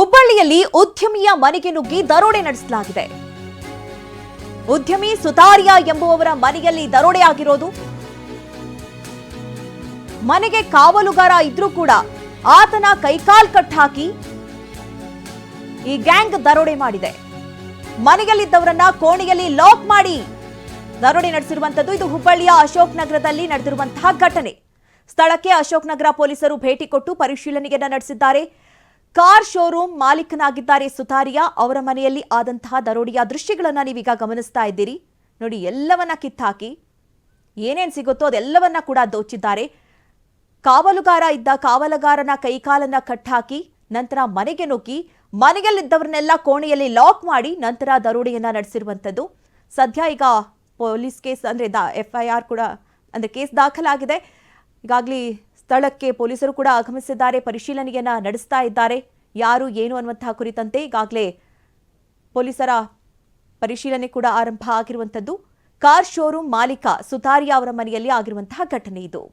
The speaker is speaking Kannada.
ಹುಬ್ಬಳ್ಳಿಯಲ್ಲಿ ಉದ್ಯಮಿಯ ಮನೆಗೆ ನುಗ್ಗಿ ದರೋಡೆ ನಡೆಸಲಾಗಿದೆ. ಉದ್ಯಮಿ ಸುತಾರಿಯಾ ಎಂಬುವವರ ಮನೆಯಲ್ಲಿ ದರೋಡೆ ಆಗಿರೋದು. ಮನೆಗೆ ಕಾವಲುಗಾರ ಇದ್ರೂ ಕೂಡ ಆತನ ಕೈಕಾಲ್ ಕಟ್ ಹಾಕಿ ಈ ಗ್ಯಾಂಗ್ ದರೋಡೆ ಮಾಡಿದೆ. ಮನೆಯಲ್ಲಿದ್ದವರನ್ನ ಕೋಣೆಯಲ್ಲಿ ಲಾಕ್ ಮಾಡಿ ದರೋಡೆ ನಡೆಸಿರುವಂತದ್ದು. ಇದು ಹುಬ್ಬಳ್ಳಿಯ ಅಶೋಕ್ ನಗರದಲ್ಲಿ ನಡೆದಿರುವಂತಹ ಘಟನೆ. ಸ್ಥಳಕ್ಕೆ ಅಶೋಕ್ ನಗರ ಪೊಲೀಸರು ಭೇಟಿ ಕೊಟ್ಟು ಪರಿಶೀಲನೆಯನ್ನ ನಡೆಸಿದ್ದಾರೆ. ಕಾರ್ ಶೋರೂಮ್ ಮಾಲೀಕನಾಗಿದ್ದಾರೆ ಸುತಾರಿಯಾ. ಅವರ ಮನೆಯಲ್ಲಿ ಆದಂತಹ ದರೋಡೆಯ ದೃಶ್ಯಗಳನ್ನ ನೀವೀಗ ಗಮನಿಸ್ತಾ ಇದ್ದೀರಿ. ನೋಡಿ, ಎಲ್ಲವನ್ನ ಕಿತ್ತಾಕಿ ಏನೇನ್ ಸಿಗುತ್ತೋ ಅದೆಲ್ಲವನ್ನ ಕೂಡ ದೋಚಿದ್ದಾರೆ. ಕಾವಲುಗಾರ ಇದ್ದ ಕಾವಲುಗಾರನ ಕೈಕಾಲನ್ನ ಕಟ್ಟಾಕಿ ನಂತರ ಮನೆಗೆ ನುಗ್ಗಿ ಮನೆಯಲ್ಲಿದ್ದವರನ್ನೆಲ್ಲ ಕೋಣೆಯಲ್ಲಿ ಲಾಕ್ ಮಾಡಿ ನಂತರ ದರೋಡೆಯನ್ನ ನಡೆಸಿರುವಂತದ್ದು. ಸದ್ಯ ಈಗ ಪೊಲೀಸ್ ಕೇಸ್ ಅಂದ್ರೆ FIR ಕೂಡ ಅಂದ್ರೆ ಕೇಸ್ ದಾಖಲಾಗಿದೆ. ಈಗಾಗಲೇ ಸ್ಥಳಕ್ಕೆ ಪೊಲೀಸರು ಕೂಡ ಆಗಮಿಸಿದ್ದಾರೆ, ಪರಿಶೀಲನೆಯನ್ನ ನಡೆಸ್ತಾ ಇದ್ದಾರೆ. ಯಾರು ಏನು ಅನ್ನುವಂತಹ ಕುರಿತಂತೆ ಈಗಾಗಲೇ ಪೊಲೀಸರ ಪರಿಶೀಲನೆ ಕೂಡ ಆರಂಭ ಆಗಿರುವಂತದ್ದು. ಕಾರ್ ಶೋರೂಮ್ ಮಾಲೀಕ ಸುತಾರಿಯಾ ಅವರ ಮನೆಯಲ್ಲಿ ಆಗಿರುವಂತಹ ಘಟನೆ ಇದು.